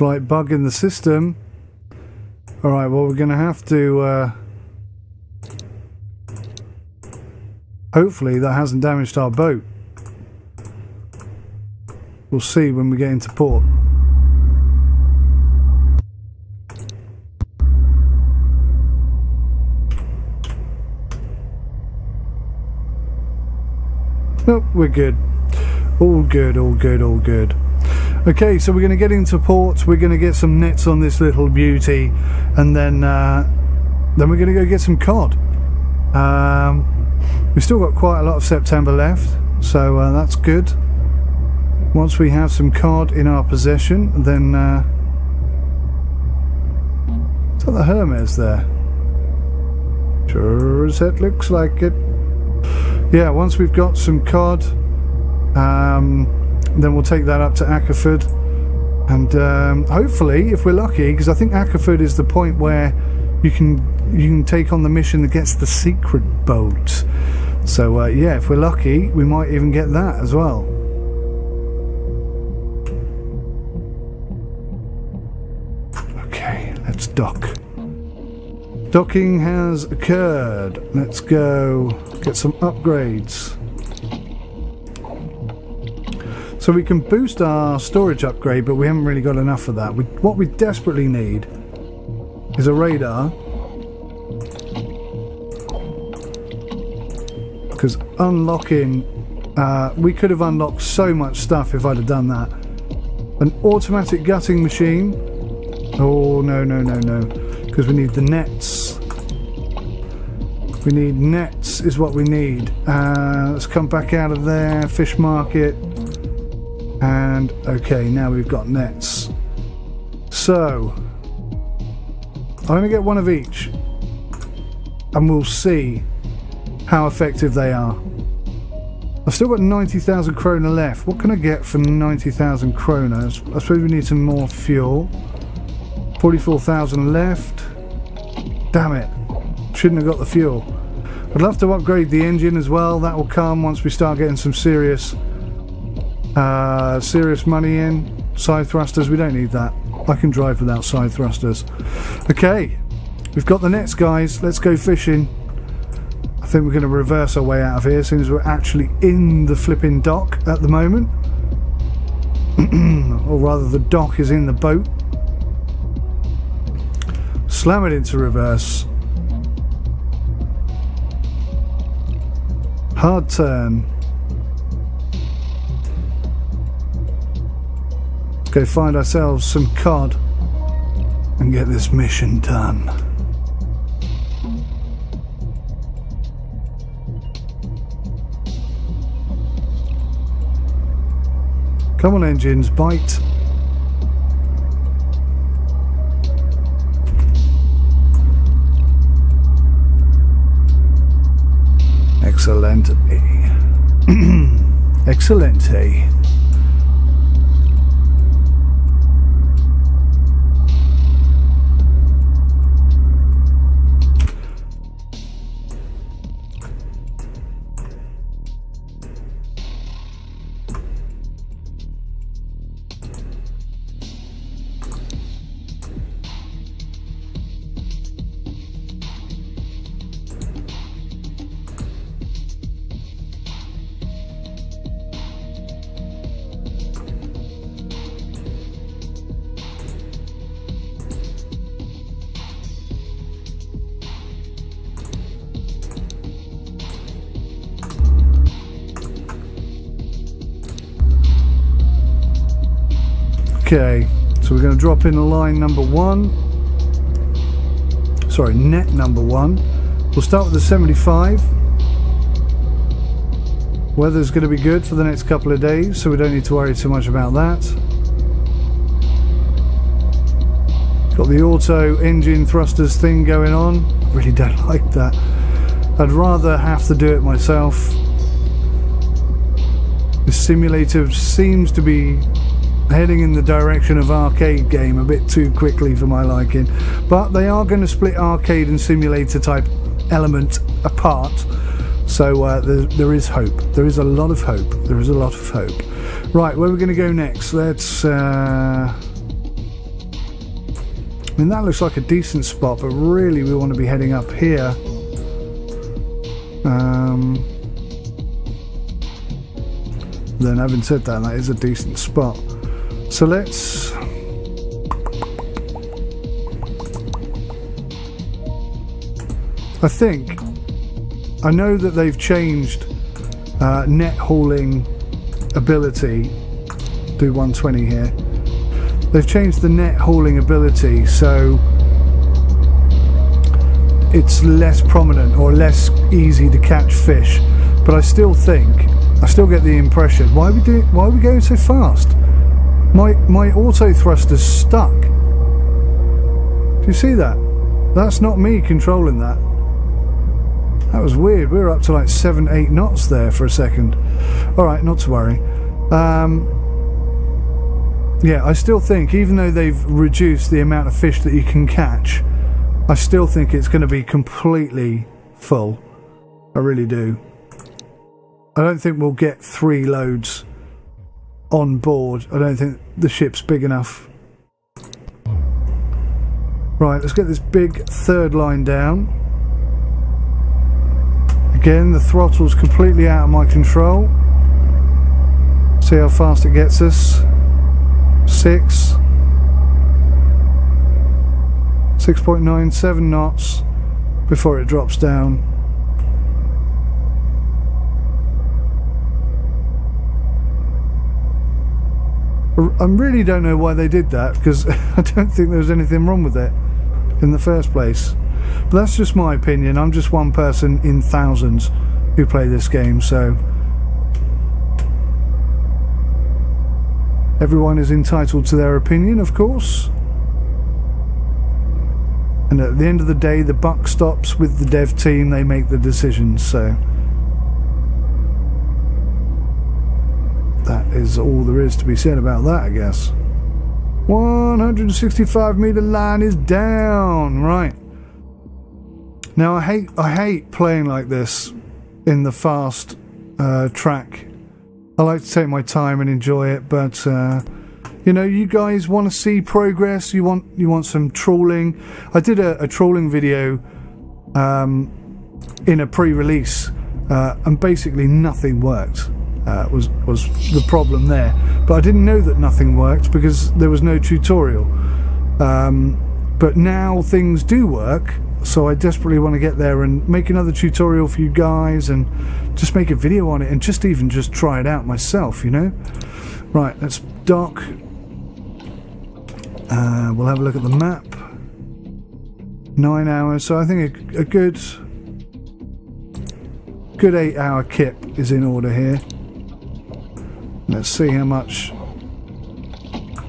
Slight bug in the system. Alright, well we're going to have to... hopefully that hasn't damaged our boat. We'll see when we get into port. Nope, we're good. All good, all good, all good. Okay, so we're going to get into port. We're going to get some nets on this little beauty, and then we're going to go get some cod. We've still got quite a lot of September left, so that's good. Once we have some cod in our possession, then is that the Hermes there? Sure as it looks like it. Yeah, once we've got some cod, then we'll take that up to Ackerford, and hopefully, if we're lucky, because I think Ackerford is the point where you can take on the mission that gets the secret boat. So yeah, if we're lucky, we might even get that as well. Okay, let's dock. Docking has occurred. Let's go get some upgrades. So we can boost our storage upgrade, but we haven't really got enough of that. What we desperately need is a radar. Because unlocking... we could have unlocked so much stuff if I'd have done that. An automatic gutting machine. Oh, no, no, no, no. Because we need the nets. We need nets is what we need. Let's come back out of there. Fish market. And okay, now we've got nets. So I'm going to get one of each, and we'll see how effective they are. I've still got 90,000 krona left. What can I get for 90,000 krona? I suppose we need some more fuel. 44,000 left. Damn it. Shouldn't have got the fuel. I'd love to upgrade the engine as well. That will come once we start getting some serious money in. Side thrusters, we don't need that. I can drive without side thrusters. Okay, we've got the nets, guys. Let's go fishing. I think we're going to reverse our way out of here as soon as we're actually in the flipping dock at the moment. Or rather, the dock is in the boat. Slam it into reverse. Hard turn. Let's go find ourselves some cod and get this mission done. Come on, engines, bite. Excellent. Excellente. Okay, so we're going to drop in line number 1. Sorry, net number 1. We'll start with the 75. Weather's going to be good for the next couple of days, so we don't need to worry too much about that. Got the auto engine thrusters thing going on. I really don't like that. I'd rather have to do it myself. The simulator seems to be heading in the direction of arcade game a bit too quickly for my liking, but they are going to split arcade and simulator type element apart, so there is hope. There is a lot of hope. There is a lot of hope. Right, where are we going to go next? Let's I mean, that looks like a decent spot, but really we want to be heading up here. Then having said that, that is a decent spot. So let's... I know that they've changed net hauling ability. Do 120 here. They've changed the net hauling ability, so it's less prominent or less easy to catch fish. But I still get the impression, why are we going so fast? My auto thruster's stuck. Do you see that? That's not me controlling that. That was weird. We were up to like 7-8 knots there for a second. Alright, not to worry. Yeah, I still think, even though they've reduced the amount of fish that you can catch, I still think it's going to be completely full. I really do. I don't think we'll get 3 loads on board. I don't think the ship's big enough. Right, let's get this big third line down. Again, the throttle's completely out of my control. See how fast it gets us. 6.97 knots before it drops down. I really don't know why they did that, because I don't think there was anything wrong with it in the first place. But that's just my opinion. I'm just one person in thousands who play this game, so everyone is entitled to their opinion, of course. And at the end of the day, the buck stops with the dev team. They make the decisions, so that is all there is to be said about that, I guess. 165 meter line is down. Right. Now I hate playing like this in the fast track. I like to take my time and enjoy it, but you know, you guys want to see progress. You want some trawling. I did a trawling video in a pre-release, and basically nothing worked. Was the problem there? But I didn't know that nothing worked because there was no tutorial. But now things do work, so I desperately want to get there and make another tutorial for you guys, and just make a video on it, and just try it out myself, you know. Right, let's dock. We'll have a look at the map. 9 hours, so I think a good 8-hour kip is in order here. Let's see how much.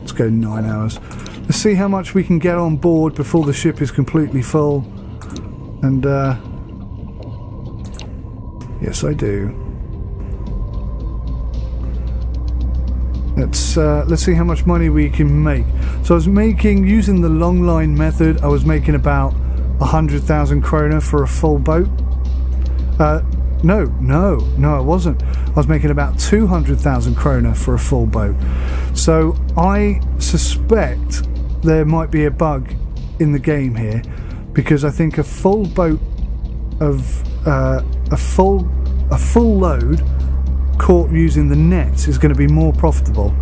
Let's go 9 hours. Let's see how much we can get on board before the ship is completely full. And yes, I do. Let's see how much money we can make. So I was making, using the long line method, I was making about 100,000 kroner for a full boat. No, I wasn't. I was making about 200,000 kroner for a full boat. So I suspect there might be a bug in the game here, because I think a full boat of a full load caught using the nets is going to be more profitable.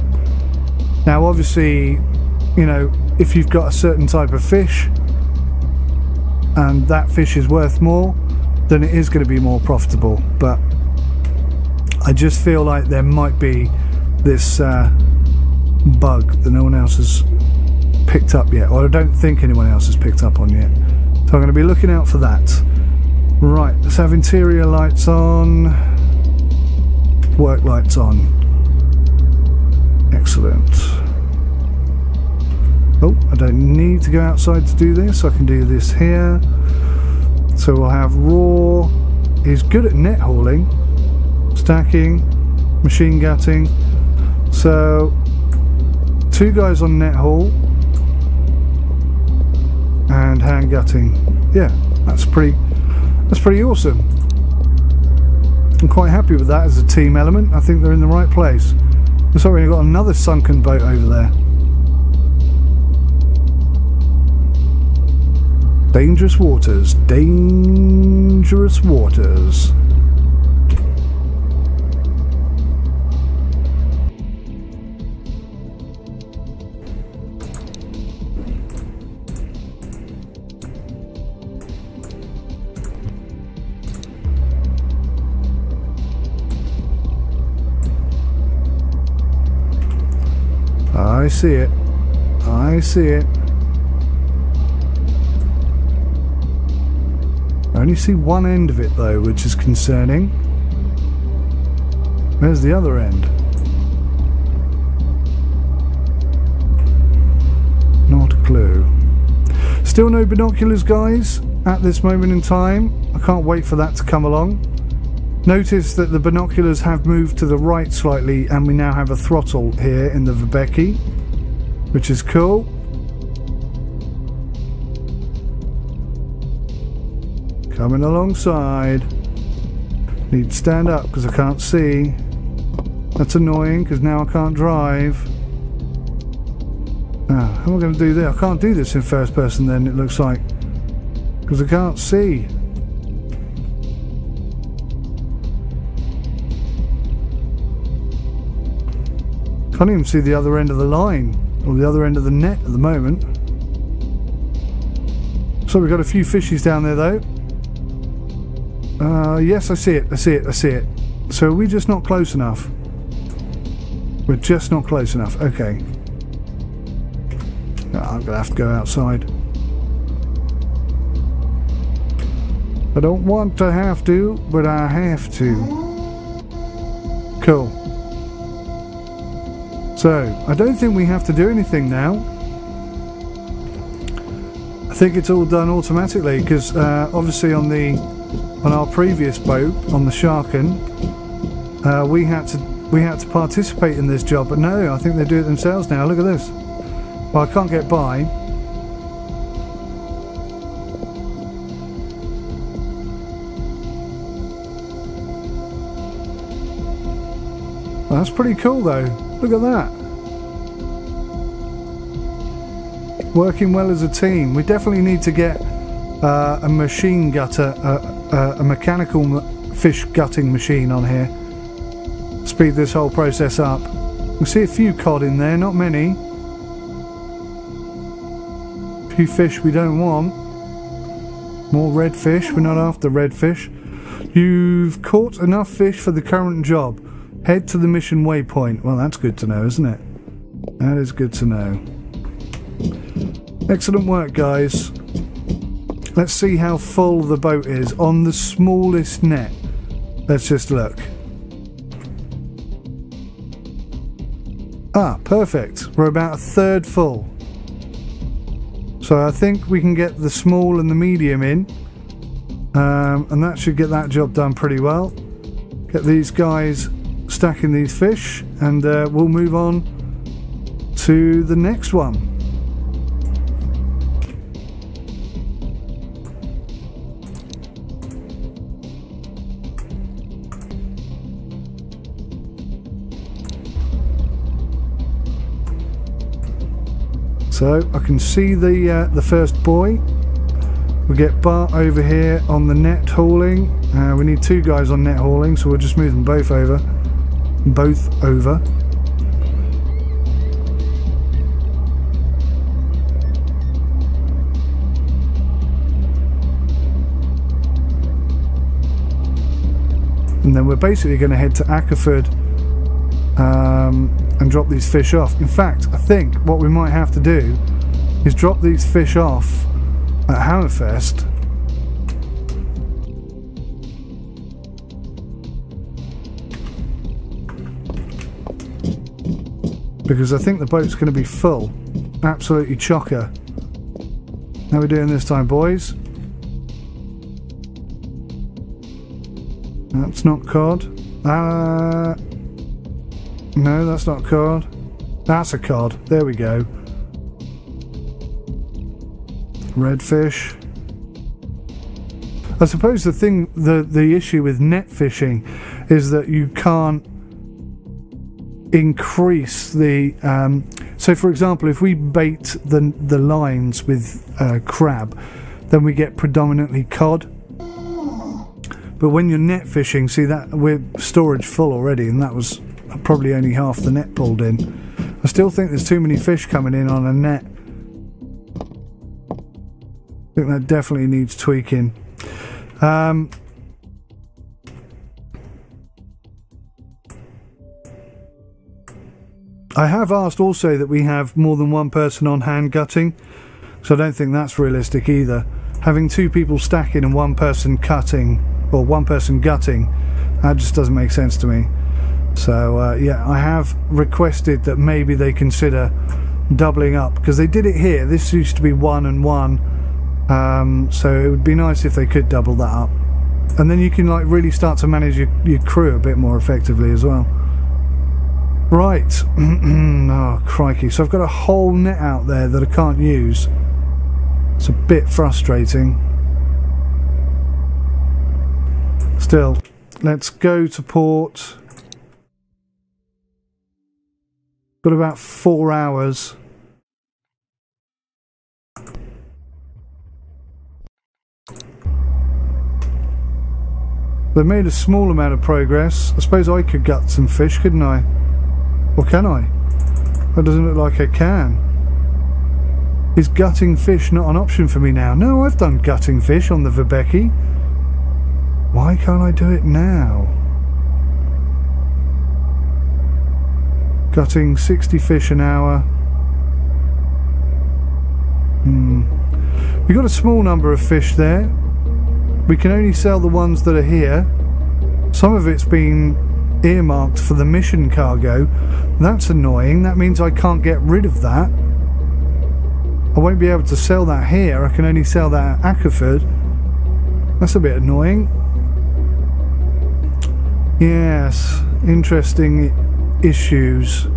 Now obviously, you know, if you've got a certain type of fish and that fish is worth more, then it is going to be more profitable. But I just feel like there might be this bug that no one else has picked up yet, or I don't think anyone else has picked up on yet. So I'm going to be looking out for that. Right, let's have interior lights on, work lights on. Excellent. Oh, I don't need to go outside to do this. I can do this here. So we'll have raw. He's good at net hauling, stacking, machine gutting. So 2 guys on net haul and hand gutting. Yeah, that's pretty awesome. I'm quite happy with that as a team element. I think they're in the right place. Sorry, we've got another sunken boat over there. Dangerous waters, dangerous waters. I see it. I see it. I only see one end of it though, which is concerning. Where's the other end? Not a clue. Still no binoculars, guys, at this moment in time. I can't wait for that to come along. Notice that the binoculars have moved to the right slightly, and we now have a throttle here in the Verbeke, which is cool. Coming alongside. Need to stand up because I can't see. That's annoying because now I can't drive. How am I going to do this? I can't do this in first person then, it looks like, because I can't see. Can't even see the other end of the line or the other end of the net at the moment. So we've got a few fishies down there though. Yes, I see it, I see it, I see it. So are we just not close enough? We're just not close enough, okay. I'm gonna have to go outside. I don't want to have to, but I have to. Cool. So, I don't think we have to do anything now. I think it's all done automatically because obviously on our previous boat, on the Sharken, we had to participate in this job, but no, I think they do it themselves now. Look at this. Well, I can't get by. Well, that's pretty cool though. Look at that. Working well as a team. We definitely need to get a machine gutter, a mechanical fish gutting machine on here. Speed this whole process up. We see a few cod in there, not many. A few fish we don't want. More redfish, we're not after redfish. You've caught enough fish for the current job. Head to the mission waypoint. Well, that's good to know, isn't it? That is good to know. Excellent work, guys. Let's see how full the boat is on the smallest net. Let's just look. Ah, perfect. We're about a third full. So I think we can get the small and the medium in. And that should get that job done pretty well. Get these guys stacking these fish, and we'll move on to the next one. So I can see the first buoy. We get Bart over here on the net hauling. We need two guys on net hauling, so we'll just move them both over. And then we're basically going to head to Ackerford and drop these fish off. In fact, I think what we might have to do is drop these fish off at Hammerfest. Because I think the boat's going to be full. Absolutely chocker. How are we doing this time, boys? That's not cod. No, that's not cod. That's a cod. There we go. Redfish. I suppose the issue with net fishing is that you can't increase the so for example, if we bait the lines with crab, then we get predominantly cod. But when you're net fishing, see that we're storage full already, and that was probably only half the net pulled in. I still think there's too many fish coming in on a net. I think that definitely needs tweaking. I have asked also that we have more than one person on hand gutting, so I don't think that's realistic either. Having two people stacking and one person cutting, or one person gutting, that just doesn't make sense to me. So yeah, I have requested that maybe they consider doubling up, because they did it here. This used to be 1 and 1, so it would be nice if they could double that up, and then you can like really start to manage your crew a bit more effectively as well. Right. Oh crikey, so I've got a whole net out there that I can't use. It's a bit frustrating. Still, let's go to port. Got about 4 hours. They made a small amount of progress. I suppose I could gut some fish, couldn't I? Or can I? That doesn't look like I can. Is gutting fish not an option for me now? No, I've done gutting fish on the Verbecki. Why can't I do it now? Gutting 60 fish an hour. We've got a small number of fish there. We can only sell the ones that are here. Some of it's been earmarked for the mission cargo. That's annoying. That means I can't get rid of that. I won't be able to sell that here. I can only sell that at Ackerford. That's a bit annoying. Yes, interesting issues.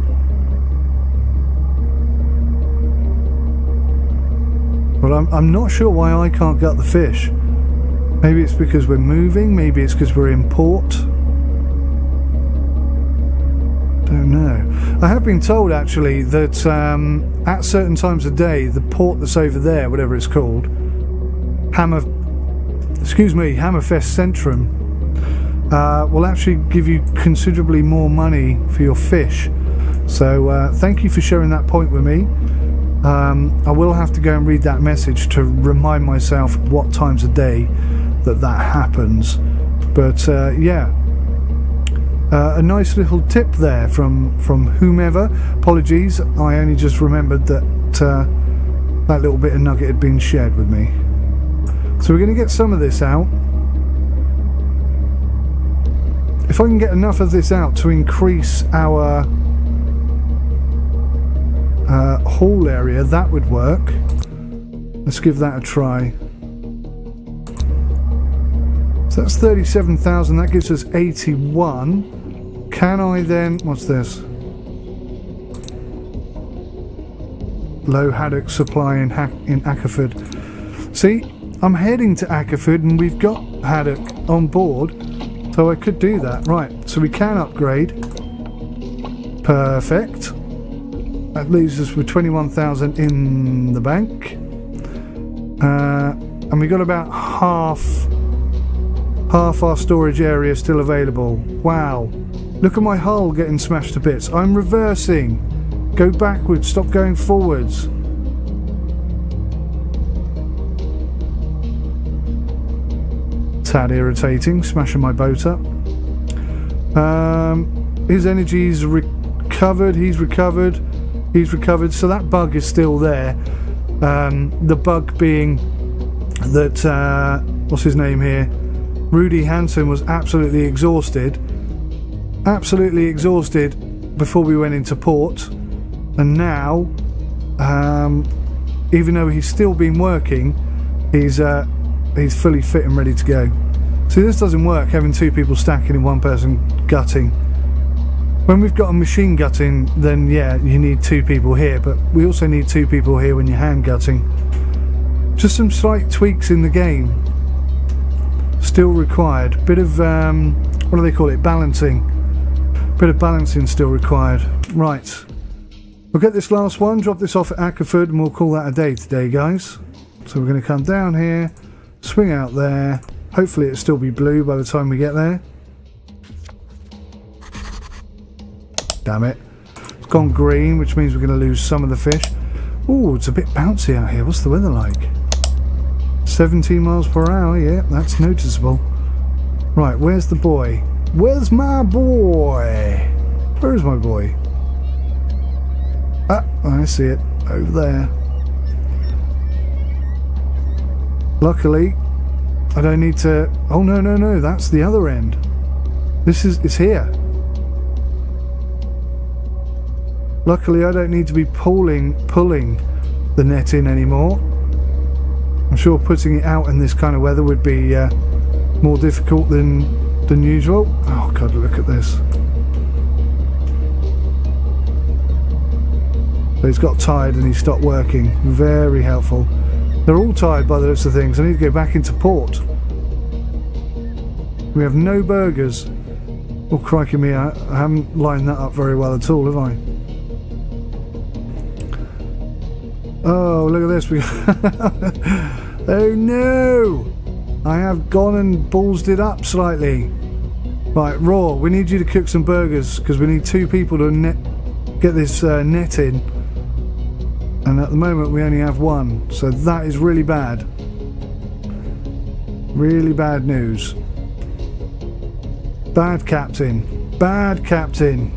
But I'm not sure why I can't gut the fish. Maybe it's because we're moving, maybe it's because we're in port. Don't know. I have been told actually that at certain times of day, the port that's over there, whatever it's called, Hammerfest Centrum, will actually give you considerably more money for your fish. So thank you for sharing that point with me. I will have to go and read that message to remind myself what times of day that happens. But yeah, a nice little tip there from whomever. Apologies, I only just remembered that that little bit of nugget had been shared with me. So we're going to get some of this out. If I can get enough of this out to increase our haul area, that would work. Let's give that a try. So that's 37,000, that gives us 81. Can I then, what's this? Low haddock supply in Ackerford. See, I'm heading to Ackerford and we've got haddock on board, so I could do that. Right, so we can upgrade. Perfect. That leaves us with 21,000 in the bank. And we got about half our storage area still available. Wow, look at my hull getting smashed to bits. I'm reversing. Go backwards, stop going forwards. Tad irritating, smashing my boat up. His energy's recovered, he's recovered, so that bug is still there. The bug being that, what's his name here? Rudy Hansen was absolutely exhausted before we went into port, and now, even though he's still been working, he's fully fit and ready to go. See, this doesn't work, having two people stacking and one person gutting. When we've got a machine gutting, then yeah, you need two people here, but we also need two people here when you're hand gutting. Just some slight tweaks in the game still required. Bit of what do they call it, balancing. Bit of balancing still required. Right, we'll get this last one, drop this off at Ackerford, and we'll call that a day today, guys. So we're going to come down here, swing out there. Hopefully it'll still be blue by the time we get there. Damn it. It's gone green, which means we're going to lose some of the fish. Ooh, it's a bit bouncy out here. What's the weather like? 17 miles per hour. Yeah, that's noticeable. Right, where's the boy? Where's my boy? Where is my boy? Ah, I see it. Over there. Luckily, I don't need to... Oh, no, no, no. That's the other end. It's here. Luckily, I don't need to be pulling the net in anymore. I'm sure putting it out in this kind of weather would be more difficult than usual. Oh, God, look at this. So he's got tired and he stopped working. Very helpful. They're all tired by the looks of things. I need to go back into port. We have no burgers. Oh, crikey me, I haven't lined that up very well at all, have I? Oh, look at this. Oh no! I have gone and ballsed it up slightly. Right, Raw, we need you to cook some burgers because we need 2 people to get this net in. And at the moment we only have 1, so that is really bad. Really bad news. Bad captain. Bad captain.